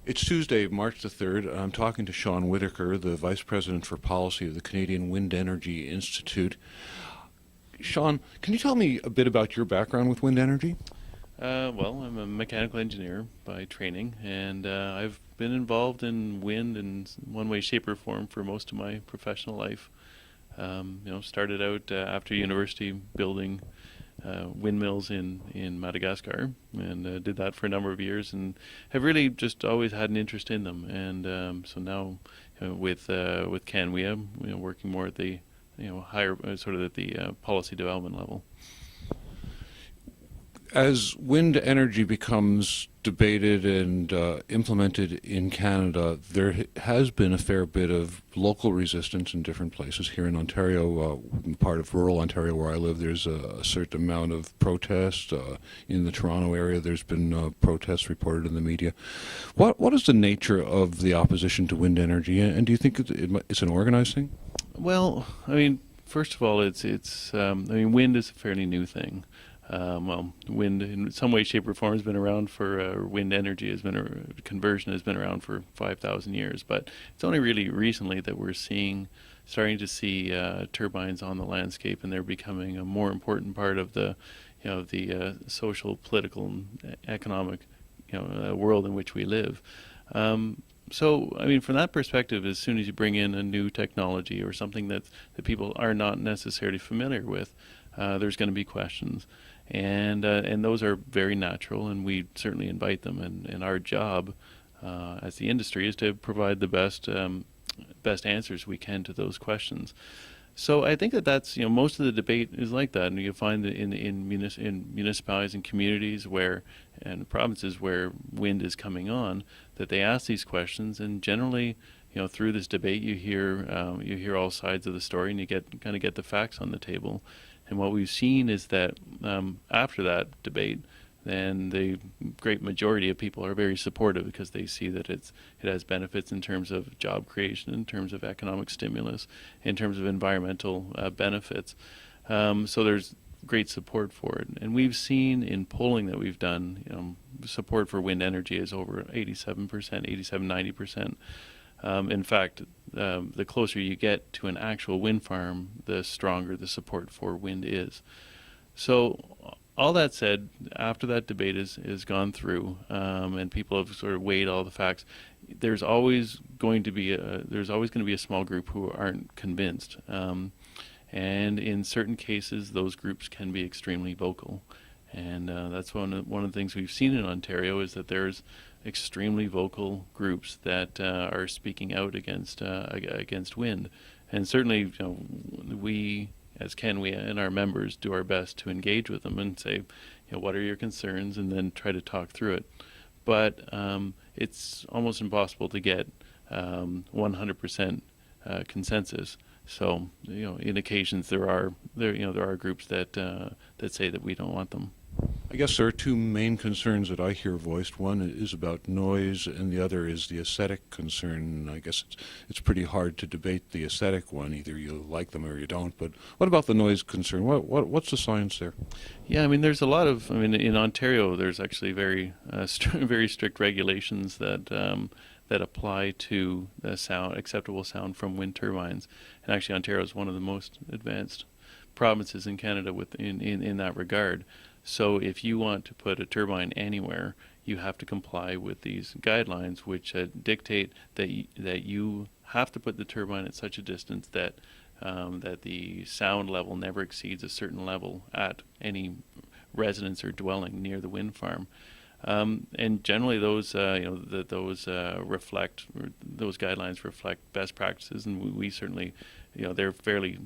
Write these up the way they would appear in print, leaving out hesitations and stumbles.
It's Tuesday, March the 3rd. I'm talking to Sean Whittaker, the Vice President for Policy of the Canadian Wind Energy Institute. Sean, can you tell me a bit about your background with wind energy? Well, I'm a mechanical engineer by training, and I've been involved in wind in one way, shape, or form for most of my professional life. Started out after university building windmills in Madagascar, and did that for a number of years, and have really just always had an interest in them. And so now, with CANWEA, working more at the higher sort of at the policy development level. As wind energy becomes debated and implemented in Canada, there has been a fair bit of local resistance in different places. Here in Ontario, part of rural Ontario where I live, there's a certain amount of protest. In the Toronto area, there's been protests reported in the media. What is the nature of the opposition to wind energy, and do you think it's an organized thing? Well, I mean, first of all, wind is a fairly new thing. Wind in some way, shape, or form has been around for wind energy conversion has been around for 5,000 years, but it's only really recently that we're starting to see turbines on the landscape, and they're becoming a more important part of the social, political, and economic world in which we live. So, I mean, from that perspective, as soon as you bring in a new technology or something that people are not necessarily familiar with, there's going to be questions. And those are very natural, and we certainly invite them. And our job as the industry is to provide the best answers we can to those questions. So I think that's most of the debate is like that, and you find that in municipalities and communities and provinces where wind is coming on, that they ask these questions, and generally, through this debate, you hear all sides of the story, and you get the facts on the table. And what we've seen is that after that debate, then the great majority of people are very supportive because they see that it has benefits in terms of job creation, in terms of economic stimulus, in terms of environmental benefits. So there's great support for it. And we've seen in polling that we've done, support for wind energy is over 87%, 90%. In fact, the closer you get to an actual wind farm, the stronger the support for wind is. So all that said, after that debate is gone through, and people have sort of weighed all the facts, there's always going to be a small group who aren't convinced. And in certain cases, those groups can be extremely vocal. And that's one of the things we've seen in Ontario is that there's extremely vocal groups that are speaking out against wind. And certainly, we as CANWEA and our members do our best to engage with them and say, what are your concerns, and then try to talk through it. But it's almost impossible to get 100% consensus. So, in occasions there are groups that say that we don't want them. I guess there are two main concerns that I hear voiced. One is about noise, and the other is the aesthetic concern. I guess it's pretty hard to debate the aesthetic one. Either you like them or you don't. But what about the noise concern? What's the science there? Yeah, I mean, there's a lot of. I mean, in Ontario, there's actually very very strict regulations that apply to the acceptable sound from wind turbines. And actually, Ontario is one of the most advanced provinces in Canada in that regard. So if you want to put a turbine anywhere, you have to comply with these guidelines, which dictate that you have to put the turbine at such a distance that the sound level never exceeds a certain level at any residence or dwelling near the wind farm. And generally, those guidelines reflect best practices, and we certainly, they're fairly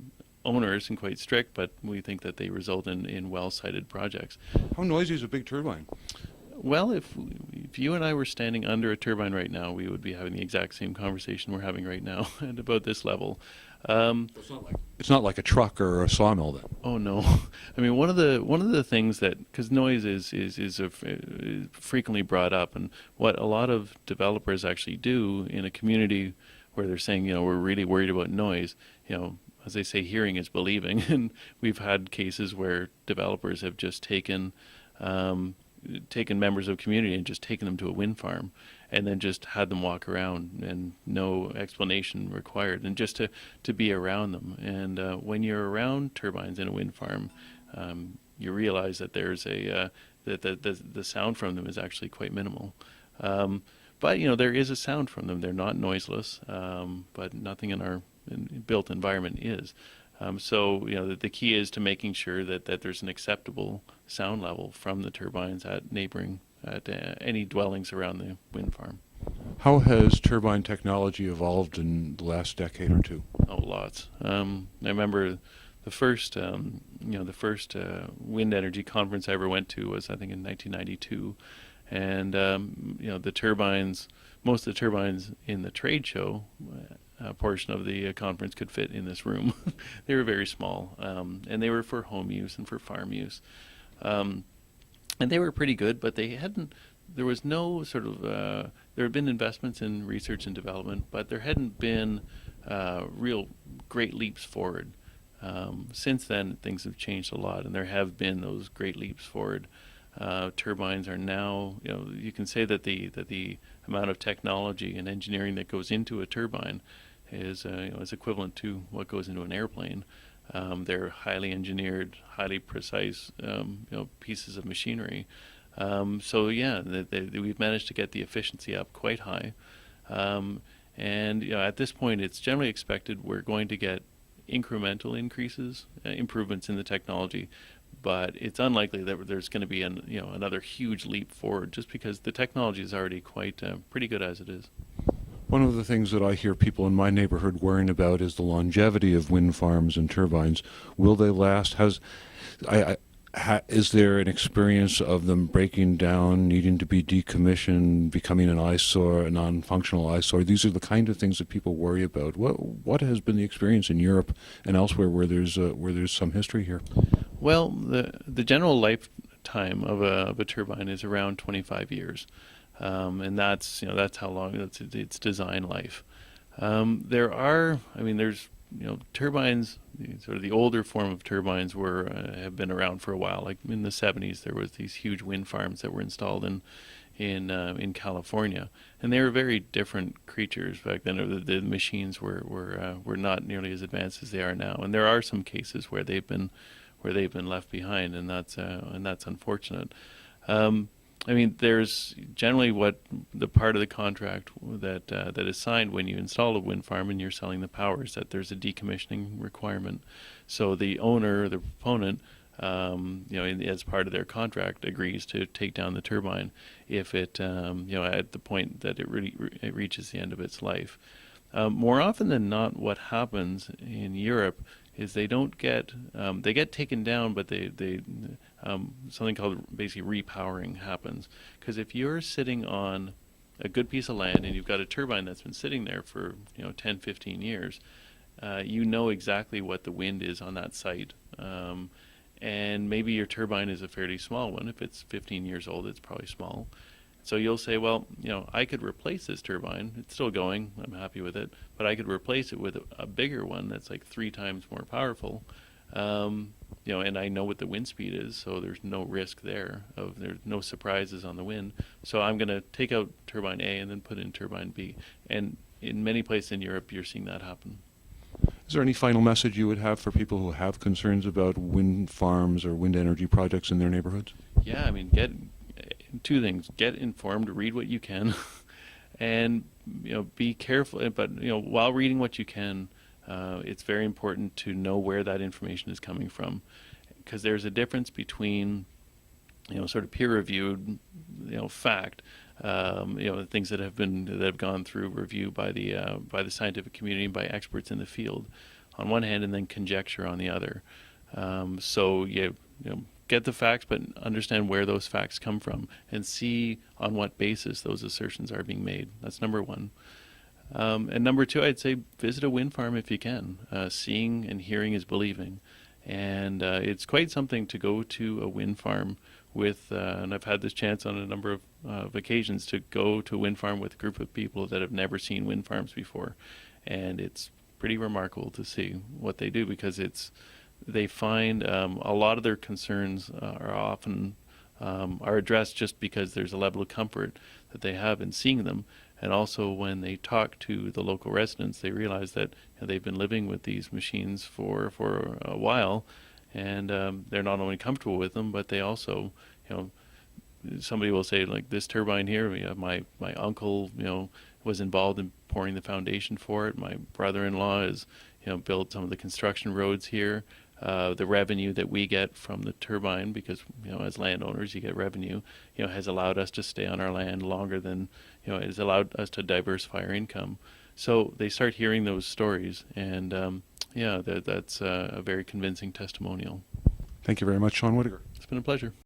onerous and quite strict, but we think that they result in well-sited projects. How noisy is a big turbine? Well, if you and I were standing under a turbine right now, we would be having the exact same conversation we're having right now at about this level. It's not like a truck or a sawmill then. Oh no, I mean one of the things that, because noise is frequently brought up, and what a lot of developers actually do in a community where they're saying, we're really worried about noise, as they say, hearing is believing, and we've had cases where developers have just taken members of community and just taken them to a wind farm, and then just had them walk around and no explanation required, and just to be around them. And when you're around turbines in a wind farm, you realize that there's that the sound from them is actually quite minimal. But there is a sound from them. They're not noiseless, but nothing in our built environment is. So the key is to making sure that there's an acceptable sound level from the turbines at any dwellings around the wind farm. How has turbine technology evolved in the last decade or two? Oh, lots. I remember the first wind energy conference I ever went to was, I think, in 1992, and the turbines, most of the turbines in the trade show portion of the conference could fit in this room. They were very small, and they were for home use and for farm use, and they were pretty good, but they hadn't. There was no sort of. There had been investments in research and development, but there hadn't been real great leaps forward. Since then, things have changed a lot, and there have been those great leaps forward. Turbines are now, you can say that the amount of technology and engineering that goes into a turbine is equivalent to what goes into an airplane. They're highly engineered, highly precise, pieces of machinery. So yeah, we've managed to get the efficiency up quite high, and at this point, it's generally expected we're going to get incremental increases, improvements in the technology, but it's unlikely that there's going to be another huge leap forward, just because the technology is already quite pretty good as it is. One of the things that I hear people in my neighborhood worrying about is the longevity of wind farms and turbines. Will they last? Is there an experience of them breaking down, needing to be decommissioned, becoming an eyesore, a non-functional eyesore? These are the kind of things that people worry about. What has been the experience in Europe and elsewhere where there's some history here? Well, the general lifetime of a turbine is around 25 years. And that's how long its design life. There's turbines. Sort of the older form of turbines have been around for a while. Like in the 70s, there was these huge wind farms that were installed in California, and they were very different creatures back then. The machines were not nearly as advanced as they are now, and there are some cases where they've been left behind, and that's unfortunate. There's generally what the part of the contract that is signed when you install a wind farm and you're selling the power is that there's a decommissioning requirement. So the owner, the proponent, as part of their contract, agrees to take down the turbine if it, at the point that it reaches the end of its life. More often than not, what happens in Europe is they don't get they get taken down, but they something called basically repowering happens. Because if you're sitting on a good piece of land and you've got a turbine that's been sitting there for 10, 15 years, you know exactly what the wind is on that site. And maybe your turbine is a fairly small one. If it's 15 years old, it's probably small. So you'll say, well, I could replace this turbine. It's still going. I'm happy with it. But I could replace it with a bigger one that's like 3 times more powerful. And I know what the wind speed is, so there's no risk there. There's no surprises on the wind. So I'm going to take out turbine A and then put in turbine B. And in many places in Europe, you're seeing that happen. Is there any final message you would have for people who have concerns about wind farms or wind energy projects in their neighborhoods? Yeah, get 2 things: get informed, read what you can, and be careful. But while reading what you can, it's very important to know where that information is coming from, because there's a difference between sort of peer-reviewed fact, things that have gone through review by the scientific community, by experts in the field, on one hand, and then conjecture on the other. So get the facts, but understand where those facts come from and see on what basis those assertions are being made. That's number 1. And number 2, I'd say visit a wind farm if you can. Seeing and hearing is believing. And it's quite something to go to a wind farm with, and I've had this chance on a number of occasions to go to a wind farm with a group of people that have never seen wind farms before. And it's pretty remarkable to see what they do, because they find a lot of their concerns are often are addressed just because there's a level of comfort that they have in seeing them. And also when they talk to the local residents, they realize that they've been living with these machines for a while, and they're not only comfortable with them, but they also, somebody will say, like, this turbine here, my uncle, was involved in pouring the foundation for it. My brother-in-law has, built some of the construction roads here. The revenue that we get from the turbine, because as landowners you get revenue, has allowed us to stay on our land longer than it has allowed us to diversify our income. So they start hearing those stories, and that's a very convincing testimonial. Thank you very much, Sean Whittaker. It's been a pleasure.